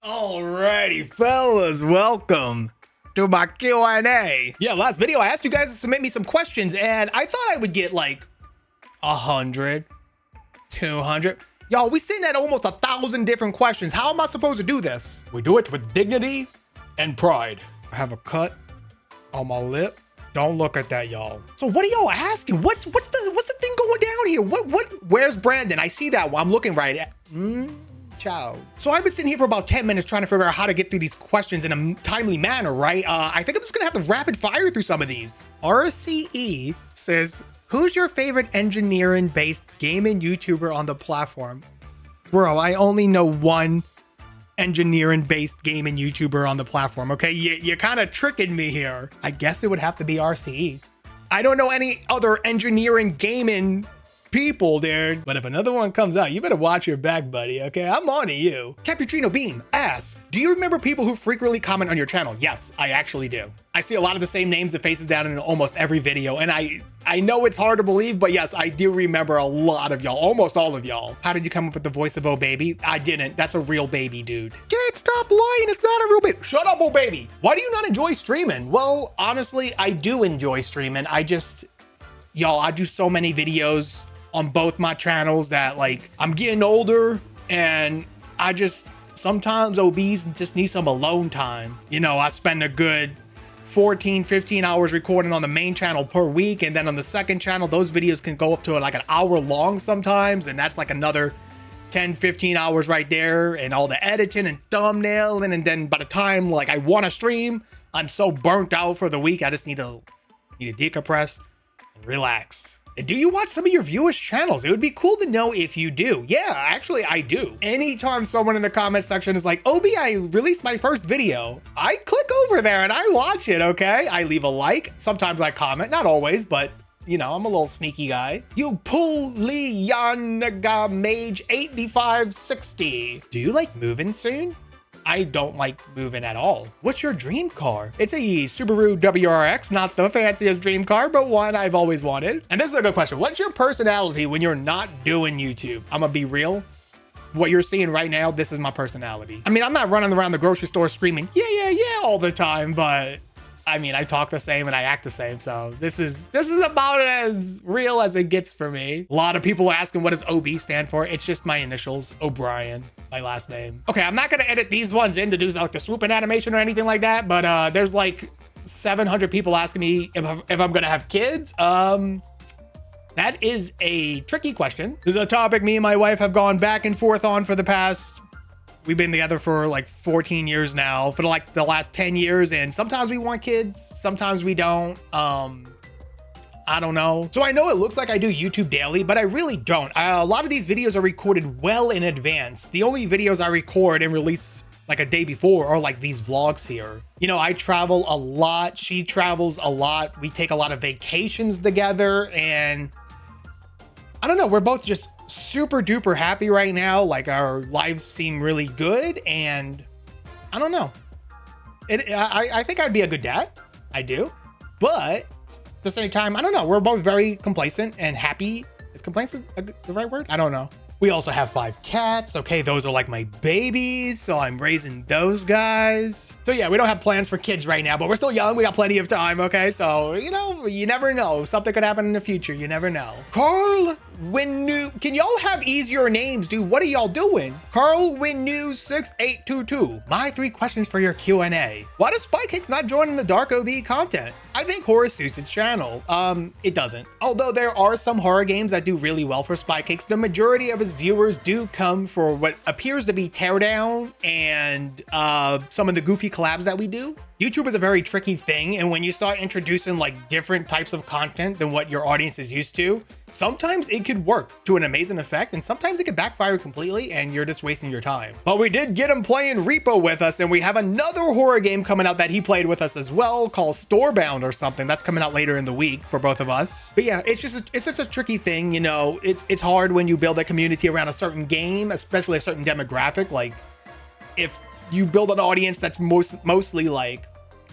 Alrighty, fellas, welcome to my Q&A. Yeah, last video I asked you guys to submit me some questions, and I thought I would get like 100, 200. Y'all, we sitting at almost 1,000 different questions. How am I supposed to do this? We do it with dignity and pride. I have a cut on my lip. Don't look at that, y'all. So what are y'all asking? What's the thing going down here? Where's Brandon? I see that one. I'm looking right at. Ciao. So I've been sitting here for about 10 minutes trying to figure out how to get through these questions in a timely manner, right? I think I'm just gonna have to rapid fire through some of these. RCE says, who's your favorite engineering-based gaming YouTuber on the platform? Bro, I only know one engineering-based gaming YouTuber on the platform, okay? You're kind of tricking me here. I guess it would have to be RCE. I don't know any other engineering gaming people there, but if another one comes out, you better watch your back, buddy, okay? I'm on to you. Cappuccino Beam asks, do you remember people who frequently comment on your channel? Yes, I actually do. I see a lot of the same names and faces down in almost every video, and I know it's hard to believe, but yes, I do remember a lot of y'all, almost all of y'all. How did you come up with the voice of Oh Baby? I didn't. That's a real baby, dude. Can't stop lying. It's not a real baby. Shut up, Oh Baby. Why do you not enjoy streaming? Well, honestly, I do enjoy streaming. Y'all, I do so many videos on both my channels that like I'm getting older and I just sometimes OBs just need some alone time. You know, I spend a good 14, 15 hours recording on the main channel per week, and then on the second channel those videos can go up to like an hour long sometimes, and that's like another 10, 15 hours right there, and all the editing and thumbnailing, and then by the time like I want to stream, I'm so burnt out for the week I just need to decompress and relax. Do you watch some of your viewers' channels? It would be cool to know if you do. Yeah, actually, I do. Anytime someone in the comment section is like, Obi, I released my first video, I click over there and I watch it, okay? I leave a like. Sometimes I comment, not always, but you know, I'm a little sneaky guy. You pull Lianaga Mage 8560. Do you like moving soon? I don't like moving at all. What's your dream car? It's a Subaru WRX, not the fanciest dream car, but one I've always wanted. And this is a good question. What's your personality when you're not doing YouTube? I'm gonna be real. What you're seeing right now, this is my personality. I mean, I'm not running around the grocery store screaming, yeah, all the time, but I mean, I talk the same and I act the same. So this is about as real as it gets for me. A lot of people are asking, what does OB stand for? It's just my initials, O'Brien, my last name. Okay, I'm not gonna edit these ones in to do like the swooping animation or anything like that, but there's like 700 people asking me if I'm gonna have kids. That is a tricky question. This is a topic me and my wife have gone back and forth on for the past, we've been together for like 14 years now, for like the last 10 years. And sometimes we want kids, sometimes we don't. I don't know. So I know it looks like I do YouTube daily, but I really don't. A lot of these videos are recorded well in advance. The only videos I record and release like a day before are like these vlogs here. You know, I travel a lot. She travels a lot. We take a lot of vacations together, and I don't know. We're both just super duper happy right now. Like our lives seem really good, and I don't know. I think I'd be a good dad. I do, but at the same time, I don't know. We're both very complacent and happy. Is complacent the right word? I don't know. We also have 5 cats. Okay, those are like my babies, so I'm raising those guys. So yeah, we don't have plans for kids right now, but we're still young. We got plenty of time, okay? So, you know, you never know. Something could happen in the future. You never know. Carl Winnu, can y'all have easier names, dude? What are y'all doing? Carl Winnu 6822. My 3 questions for your Q&A. Why does Spycakes not join in the Dark OB content? I think horror suits its channel. It doesn't. Although there are some horror games that do really well for Spycakes, the majority of his viewers do come for what appears to be Teardown and some of the goofy collabs that we do. YouTube is a very tricky thing, and when you start introducing like different types of content than what your audience is used to, sometimes it could work to an amazing effect, and sometimes it could backfire completely and you're just wasting your time. But we did get him playing Repo with us, and we have another horror game coming out that he played with us as well called Storebound or something. That's coming out later in the week for both of us. But yeah, it's just a tricky thing, you know. It's hard when you build a community around a certain game, especially a certain demographic. Like if you build an audience that's mostly like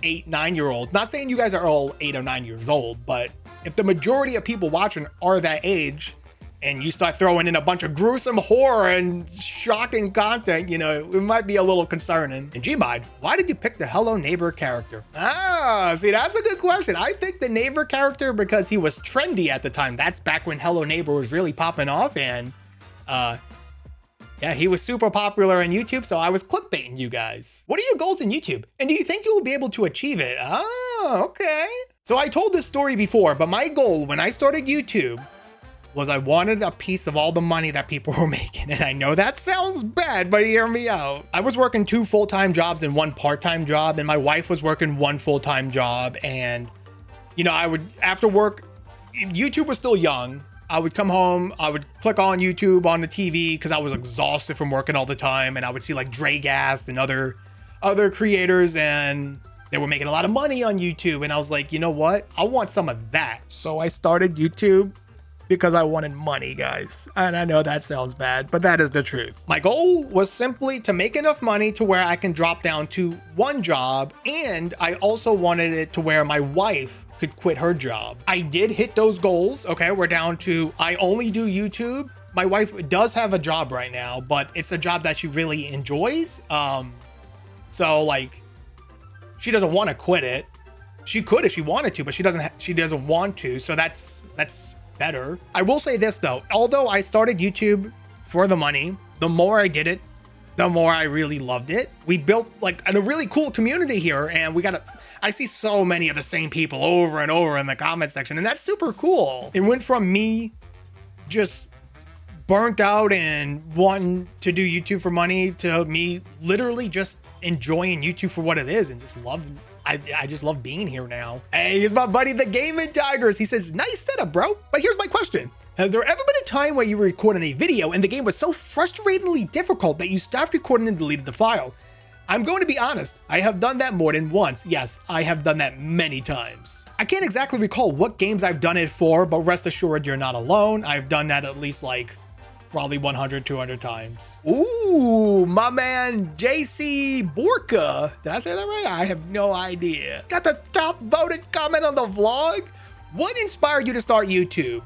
8-9-year-olds, not saying you guys are all 8 or 9 years old, but if the majority of people watching are that age and you start throwing in a bunch of gruesome horror and shocking content, you know, it might be a little concerning. And Gmod, why did you pick the Hello Neighbor character? Ah, see, that's a good question. I picked the Neighbor character because he was trendy at the time. That's back when Hello Neighbor was really popping off, and yeah, he was super popular on YouTube, so I was clickbaiting you guys. What are your goals in YouTube? And do you think you will be able to achieve it? Oh, okay. So I told this story before, but my goal when I started YouTube was I wanted a piece of all the money that people were making. And I know that sounds bad, but hear me out. I was working 2 full-time jobs and 1 part-time job, and my wife was working 1 full-time job. And, you know, I would, after work, YouTube was still young. I would come home, I would click on YouTube on the TV because I was exhausted from working all the time. And I would see like Dragast and other creators, and they were making a lot of money on YouTube. And I was like, you know what? I want some of that. So I started YouTube because I wanted money, guys. And I know that sounds bad, but that is the truth. My goal was simply to make enough money to where I can drop down to 1 job. And I also wanted it to where my wife could quit her job. I did hit those goals. Okay, we're down to, I only do YouTube. My wife does have a job right now, but it's a job that she really enjoys. So like, she doesn't want to quit it. She could if she wanted to, but she doesn't want to. So that's better. I will say this though, although I started YouTube for the money, the more I did it, the more I really loved it. We built like a really cool community here, and I see so many of the same people over and over in the comment section, and that's super cool. It went from me just burnt out and wanting to do YouTube for money to me literally just enjoying YouTube for what it is and just loving. I just love being here now. Hey, here's my buddy, the Gaming Tigers. He says, nice setup, bro. But here's my question. Has there ever been a time where you were recording a video and the game was so frustratingly difficult that you stopped recording and deleted the file? I'm going to be honest. I have done that more than once. Yes, I have done that many times. I can't exactly recall what games I've done it for, but rest assured you're not alone. I've done that at least like probably 100, 200 times. Ooh, my man, JC Borka. Did I say that right? I have no idea. Got the top voted comment on the vlog. What inspired you to start YouTube?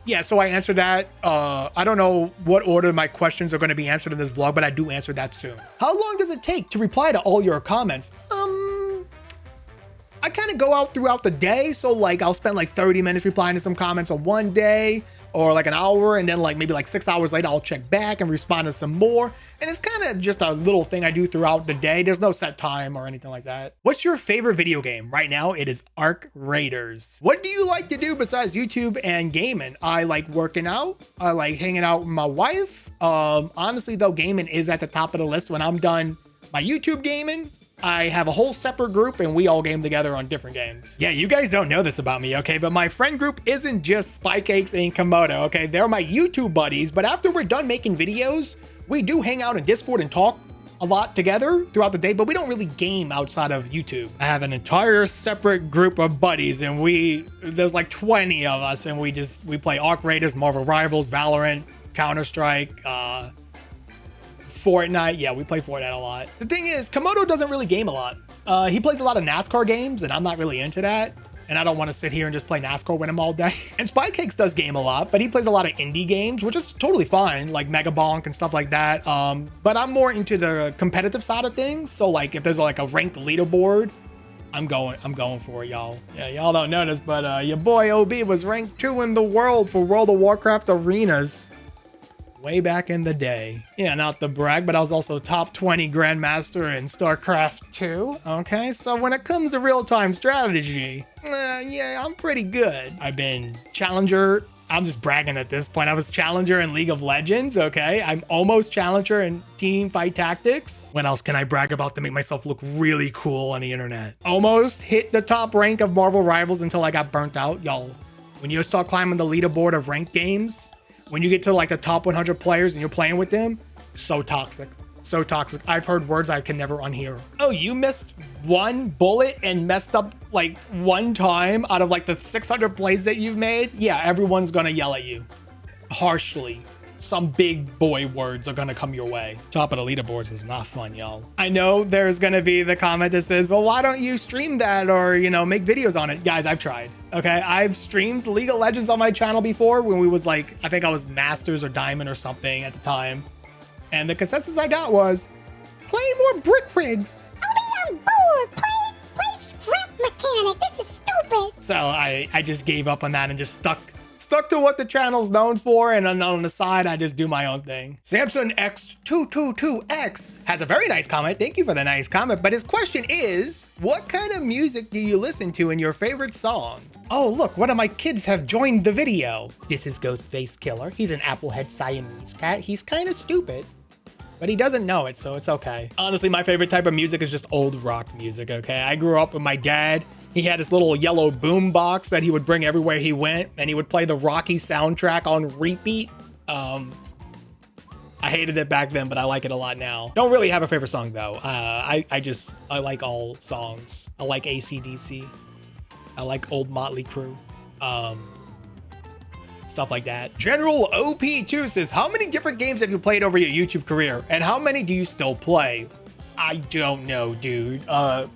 Yeah, so I answered that. I don't know what order my questions are going to be answered in this vlog, but I do answer that soon. How long does it take to reply to all your comments? I kind of go out throughout the day. So like I'll spend like 30 minutes replying to some comments on one day, or like an hour, and then like maybe like 6 hours later, I'll check back and respond to some more. And it's kind of just a little thing I do throughout the day. There's no set time or anything like that. What's your favorite video game? Right now, it is Arc Raiders. What do you like to do besides YouTube and gaming? I like working out. I like hanging out with my wife. Honestly though, gaming is at the top of the list. When I'm done my YouTube gaming, I have a whole separate group and we all game together on different games. Yeah, you guys don't know this about me, okay? But my friend group isn't just Spycakes and Komodo, okay? They're my YouTube buddies, but after we're done making videos, we do hang out in Discord and talk a lot together throughout the day, but we don't really game outside of YouTube. I have an entire separate group of buddies, and there's like 20 of us, and we play Arc Raiders, Marvel Rivals, Valorant, Counter-Strike, Fortnite. Yeah, we play Fortnite a lot. The thing is, Komodo doesn't really game a lot. He plays a lot of NASCAR games, and I'm not really into that. And I don't want to sit here and just play NASCAR with him all day. And Spycakes does game a lot, but he plays a lot of indie games, which is totally fine, like Mega Bonk and stuff like that. But I'm more into the competitive side of things. So like if there's like a ranked leaderboard, I'm going for it, y'all. Yeah, y'all don't know this, but your boy OB was ranked 2 in the world for World of Warcraft arenas way back in the day. Yeah, not to brag, but I was also top 20 Grandmaster in StarCraft 2. Okay, so when it comes to real-time strategy, yeah, I'm pretty good. I've been Challenger. I'm just bragging at this point. I was Challenger in League of Legends, okay? I'm almost Challenger in Team Fight Tactics. What else can I brag about to make myself look really cool on the internet? Almost hit the top rank of Marvel Rivals until I got burnt out. Y'all, when you start climbing the leaderboard of ranked games, when you get to like the top 100 players and you're playing with them, so toxic. So toxic. I've heard words I can never unhear. Oh, you missed 1 bullet and messed up like 1 time out of like the 600 plays that you've made? Yeah, everyone's gonna yell at you. Harshly. some big boy words are gonna come your way. Top of the leaderboards is not fun, y'all. I know there's gonna be the comment that says, well, why don't you stream that or, you know, make videos on it? Guys, I've tried, okay? I've streamed League of Legends on my channel before when we was like, I think I was Masters or Diamond or something at the time. And the consensus I got was, play more Brick Rigs. I'm bored. Play Scrap Mechanic. This is stupid. So I just gave up on that and just stuck to what the channel's known for, and on the side, I just do my own thing. Samson X222X has a very nice comment. Thank you for the nice comment. But his question is, what kind of music do you listen to in your favorite song? Oh, look, one of my kids have joined the video. This is Ghostface Killer. He's an Applehead Siamese cat. He's kind of stupid, but he doesn't know it, so it's okay. Honestly, my favorite type of music is just old rock music, okay? I grew up with my dad. He had this little yellow boom box that he would bring everywhere he went, and he would play the Rocky soundtrack on repeat. I hated it back then, but I like it a lot now. Don't really have a favorite song, though. I like all songs. I like AC/DC. I like old Motley Crue. Stuff like that. General OP2 says, how many different games have you played over your YouTube career? And how many do you still play? I don't know, dude.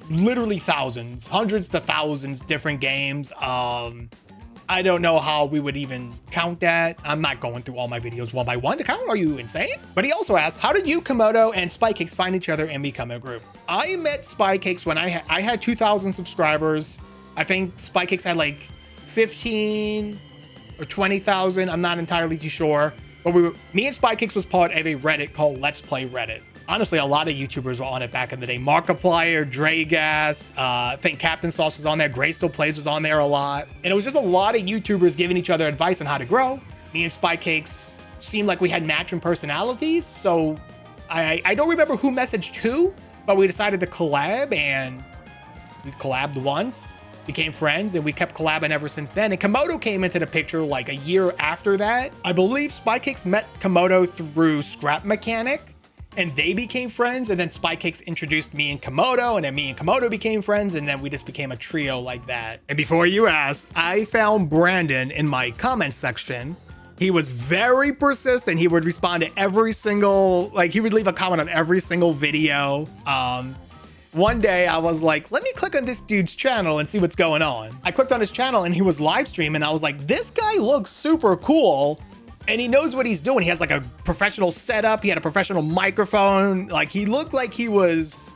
Literally thousands, hundreds to thousands different games. I don't know how we would even count that. I'm not going through all my videos one by one to count. Are you insane? But he also asked, how did you, Komodo, and Spycakes find each other and become a group? I met Spycakes when I had 2,000 subscribers. I think Spycakes had like 15 or 20,000. I'm not entirely too sure. But me and Spycakes was part of a Reddit called Let's Play Reddit. Honestly, a lot of YouTubers were on it back in the day. Markiplier, Dragas, I think Captain Sauce was on there. Gray Still Plays was on there a lot. And it was just a lot of YouTubers giving each other advice on how to grow. Me and Spycakes seemed like we had matching personalities. So I don't remember who messaged who, but we decided to collab, and we collabed once, became friends, and we kept collabing ever since then. And Komodo came into the picture like a year after that. I believe Spycakes met Komodo through Scrap Mechanic, and they became friends, and then Spycakes introduced me and Komodo, and then me and Komodo became friends, and then we just became a trio like that. And before you asked, I found Brandon in my comment section. He was very persistent. He would respond to every single, like, he would leave a comment on every single video. One day I was like, let me click on this dude's channel and see what's going on. I clicked on his channel and he was live streaming. I was like, this guy looks super cool. And he knows what he's doing. He has like a professional setup. He had a professional microphone. Like, he looked like he was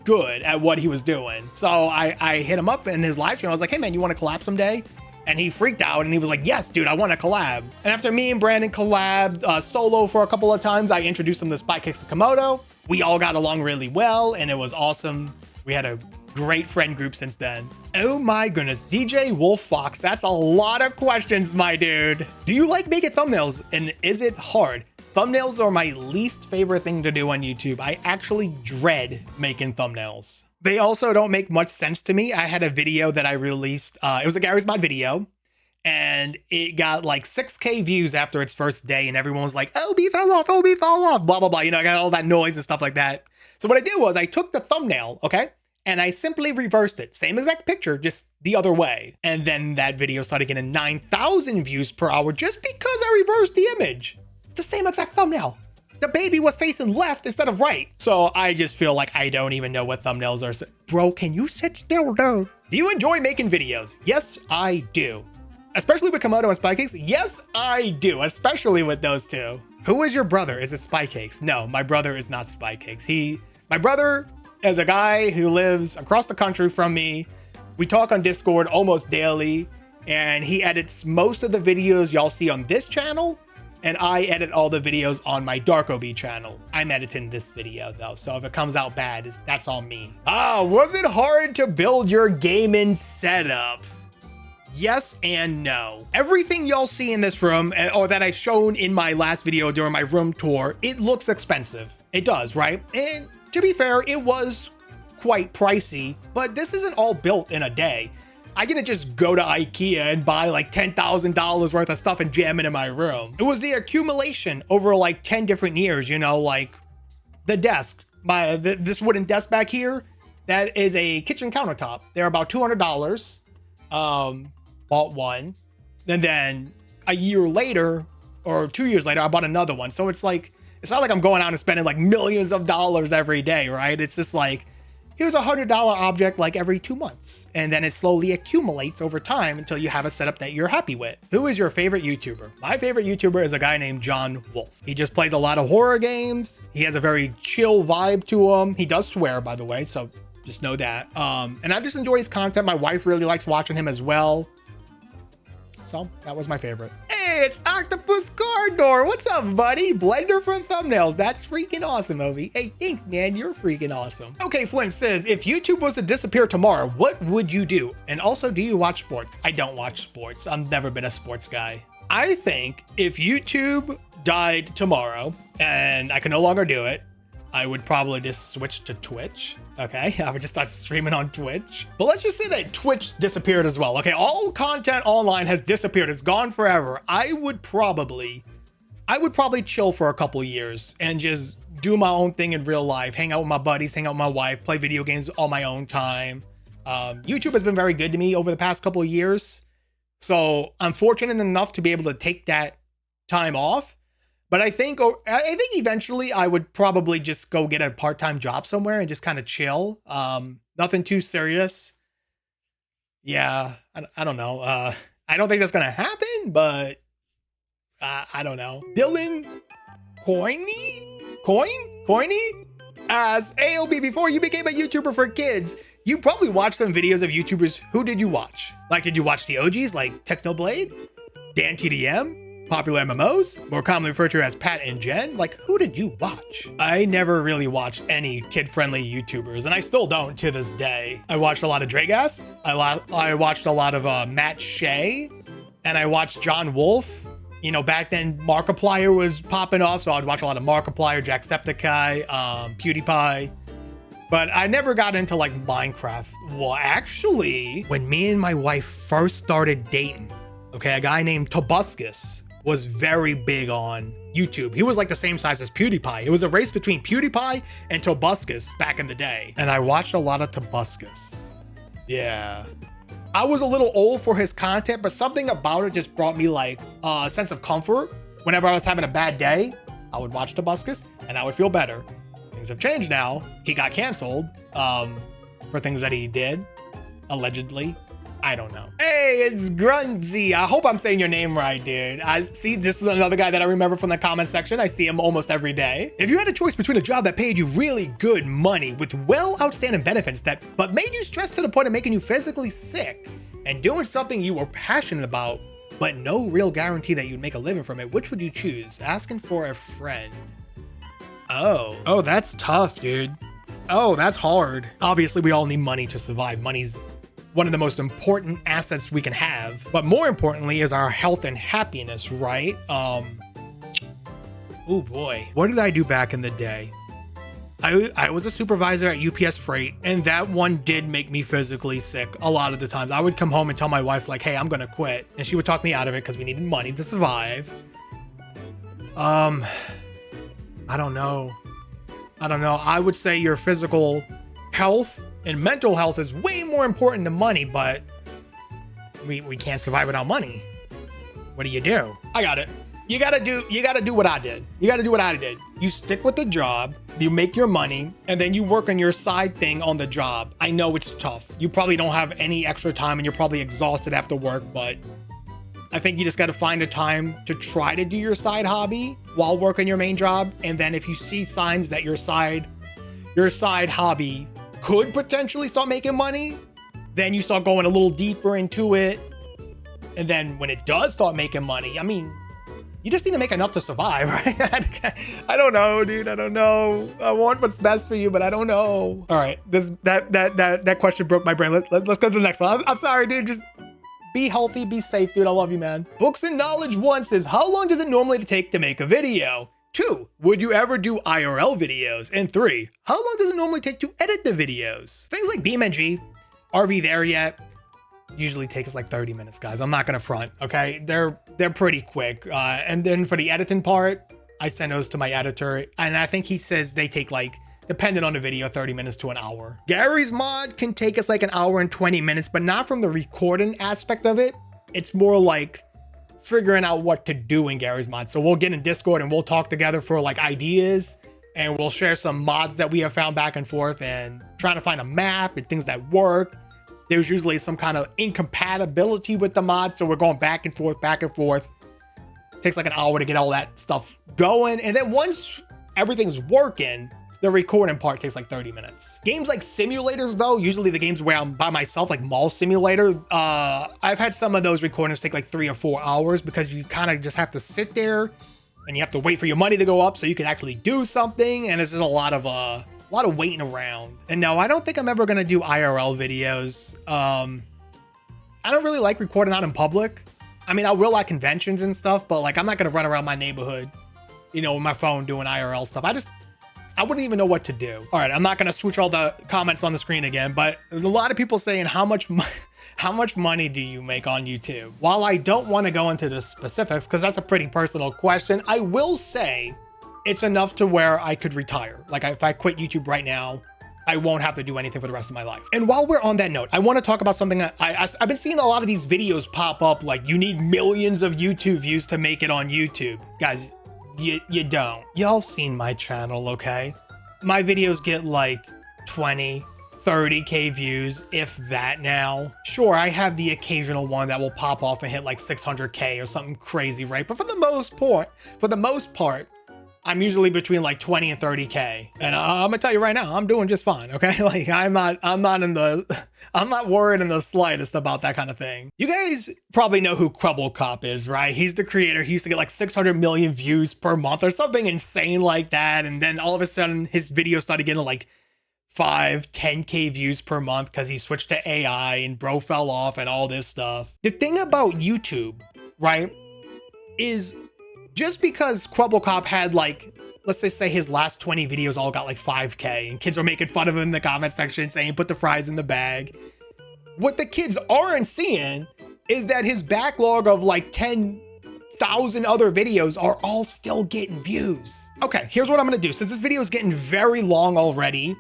good at what he was doing. So I hit him up in his live stream. I was like, hey man, you want to collab someday? And he freaked out and he was like, yes, dude, I want to collab. And after me and Brandon collabed solo for a couple of times, I introduced him to Spycakes and Komodo. We all got along really well and it was awesome. We had a great friend group since then. Oh my goodness, DJ Wolf Fox, that's a lot of questions, my dude. Do you like making thumbnails, and is it hard? Thumbnails are my least favorite thing to do on YouTube. I actually dread making thumbnails. They also don't make much sense to me. I had a video that I released, it was a Gary's Mod video, and it got like 6K views after its first day, and everyone was like, OB fell off, blah, blah, blah. You know, I got all that noise and stuff like that. So what I did was I took the thumbnail, okay? And I simply reversed it. Same exact picture, just the other way. And then that video started getting 9,000 views per hour just because I reversed the image. The same exact thumbnail. The baby was facing left instead of right. So I just feel like I don't even know what thumbnails are. Bro, can you sit still, dude? Do you enjoy making videos? Yes, I do. Especially with Komodo and Spycakes? Yes, I do. Especially with those two. Who is your brother? Is it Spycakes? No, my brother is not Spycakes. My brother is a guy who lives across the country from me. We talk on Discord almost daily, and he edits most of the videos y'all see on this channel, and I edit all the videos on my DarkOB channel. I'm editing this video though, so if it comes out bad, that's all me. Was it hard to build your gaming setup? Yes and no. Everything y'all see in this room, or that I've shown in my last video during my room tour, it looks expensive. It does, right? And to be fair, it was quite pricey, but this isn't all built in a day. I didn't just go to IKEA and buy like $10,000 worth of stuff and jam it in my room. It was the accumulation over like 10 different years, you know, like the desk, this wooden desk back here, that is a kitchen countertop. They're about $200. Bought one. And then a year later, or 2 years later, I bought another one. So it's like, it's not like I'm going out and spending like millions of dollars every day, right? It's just like, here's a $100 object like every 2 months. And then it slowly accumulates over time until you have a setup that you're happy with. Who is your favorite YouTuber? My favorite YouTuber is a guy named John Wolf. He just plays a lot of horror games. He has a very chill vibe to him. He does swear, by the way, so just know that. And I just enjoy his content. My wife really likes watching him as well. So that was my favorite. Hey, it's Octopus Cardor. What's up, buddy? Blender from thumbnails. That's freaking awesome, Ovi. Hey, thanks, man. You're freaking awesome. Okay, Flint says, if YouTube was to disappear tomorrow, what would you do? And also, do you watch sports? I don't watch sports. I've never been a sports guy. I think if YouTube died tomorrow and I could no longer do it, I would probably just switch to Twitch. Okay, I would just start streaming on Twitch. But let's just say that Twitch disappeared as well. Okay, all content online has disappeared. It's gone forever. I would probably chill for a couple years and just do my own thing in real life. Hang out with my buddies, hang out with my wife, play video games on my own time. YouTube has been very good to me over the past couple of years. So I'm fortunate enough to be able to take that time off. But I think eventually I would probably just go get a part-time job somewhere and just kind of chill. Nothing too serious. Yeah, I don't know. I don't think that's gonna happen, but I don't know. Dylan Coiny as AOB, before you became a YouTuber for kids, you probably watched some videos of YouTubers. Who did you watch? Like, did you watch the OGs like Technoblade, Dan TDM? Popular MMOs, more commonly referred to as Pat and Jen? Like, who did you watch? I never really watched any kid-friendly YouTubers, and I still don't to this day. I watched a lot of Dragast. I watched a lot of Matt Shea, and I watched John Wolf. You know, back then Markiplier was popping off, so I'd watch a lot of Markiplier, Jacksepticeye, PewDiePie. But I never got into like Minecraft. Well, actually, when me and my wife first started dating, okay, a guy named Tobuscus was very big on YouTube. He was like the same size as PewDiePie. It was a race between PewDiePie and Tobuscus back in the day. And I watched a lot of Tobuscus. Yeah. I was a little old for his content, but something about it just brought me like a sense of comfort. Whenever I was having a bad day, I would watch Tobuscus and I would feel better. Things have changed now. He got canceled for things that he did, allegedly. I don't know. Hey, it's Grunzy. I hope I'm saying your name right, dude. I see this is another guy that I remember from the comment section. I see him almost every day. If you had a choice between a job that paid you really good money with well outstanding benefits but made you stressed to the point of making you physically sick, and doing something you were passionate about, but no real guarantee that you'd make a living from it, which would you choose? Asking for a friend. Oh, that's tough, dude. Oh, that's hard. Obviously, we all need money to survive. Money's one of the most important assets we can have, but more importantly is our health and happiness, right? Oh boy, what did I do back in the day? I was a supervisor at UPS Freight, and that one did make me physically sick a lot of the times. I would come home and tell my wife like, hey, I'm gonna quit, and she would talk me out of it because we needed money to survive. I don't know. I would say your physical health and mental health is way more important than money, but we can't survive without money. What do you do? I got it. You gotta do what I did. You stick with the job, you make your money, and then you work on your side thing on the job. I know it's tough. You probably don't have any extra time and you're probably exhausted after work, but I think you just gotta find a time to try to do your side hobby while working your main job. And then if you see signs that your side hobby could potentially start making money, then you start going a little deeper into it. And then when it does start making money, I mean, you just need to make enough to survive, right? I don't know, dude. I don't know. I want what's best for you, but I don't know. All right, that question broke my brain. Let's go to the next one. I'm sorry, dude. Just be healthy, be safe, dude. I love you, man. Books and Knowledge 1 says, how long does it normally take to make a video? 2, would you ever do IRL videos? And 3, how long does it normally take to edit the videos? Things like BeamNG, are we there yet? Usually take us like 30 minutes, guys. I'm not gonna front, okay? They're pretty quick. And then for the editing part, I send those to my editor, and I think he says they take like, depending on the video, 30 minutes to an hour. Gary's mod can take us like an hour and 20 minutes, but not from the recording aspect of it. It's more like figuring out what to do in Gary's mod. So we'll get in Discord and we'll talk together for like ideas, and we'll share some mods that we have found back and forth and trying to find a map and things that work. There's usually some kind of incompatibility with the mod, so we're going back and forth, back and forth. It takes like an hour to get all that stuff going. And then once everything's working, the recording part takes like 30 minutes. Games like simulators though, usually the games where I'm by myself, like Mall Simulator, I've had some of those recordings take like 3 or 4 hours because you kind of just have to sit there and you have to wait for your money to go up so you can actually do something. And it's just a lot of waiting around. And no, I don't think I'm ever gonna do IRL videos. I don't really like recording out in public. I mean, I will at conventions and stuff, but like I'm not gonna run around my neighborhood, you know, with my phone doing IRL stuff. I wouldn't even know what to do. All right, I'm not gonna switch all the comments on the screen again, but there's a lot of people saying how much money do you make on YouTube? While I don't want to go into the specifics because that's a pretty personal question, I will say it's enough to where I could retire. Like if I quit YouTube right now, I won't have to do anything for the rest of my life. And while we're on that note, I want to talk about something that I've been seeing a lot of these videos pop up, like you need millions of YouTube views to make it on YouTube. Guys, you don't. Y'all seen my channel, okay? My videos get like 20, 30K views, if that now. Sure, I have the occasional one that will pop off and hit like 600K or something crazy, right? But for the most part, I'm usually between like 20 and 30K. And I'm gonna tell you right now, I'm doing just fine, okay? Like I'm not worried in the slightest about that kind of thing. You guys probably know who Cop is, right? He's the creator. He used to get like 600 million views per month or something insane like that. And then all of a sudden his videos started getting like 5, 10K views per month because he switched to AI and bro fell off and all this stuff. The thing about YouTube, right, is just because Cop had like, let's just say his last 20 videos all got like 5K and kids were making fun of him in the comment section saying, put the fries in the bag. What the kids aren't seeing is that his backlog of like 10,000 other videos are all still getting views. Okay, here's what I'm gonna do. Since this video is getting very long already,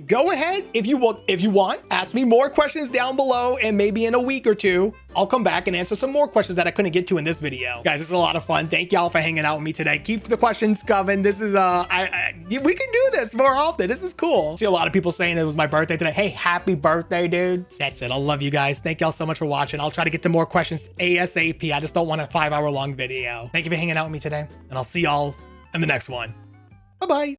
go ahead, if you want, ask me more questions down below, and maybe in a week or two, I'll come back and answer some more questions that I couldn't get to in this video. Guys, this is a lot of fun. Thank y'all for hanging out with me today. Keep the questions coming. This is, we can do this more often. This is cool. See a lot of people saying it was my birthday today. Hey, happy birthday, dude. That's it. I love you guys. Thank y'all so much for watching. I'll try to get to more questions ASAP. I just don't want a 5-hour long video. Thank you for hanging out with me today, and I'll see y'all in the next one. Bye-bye.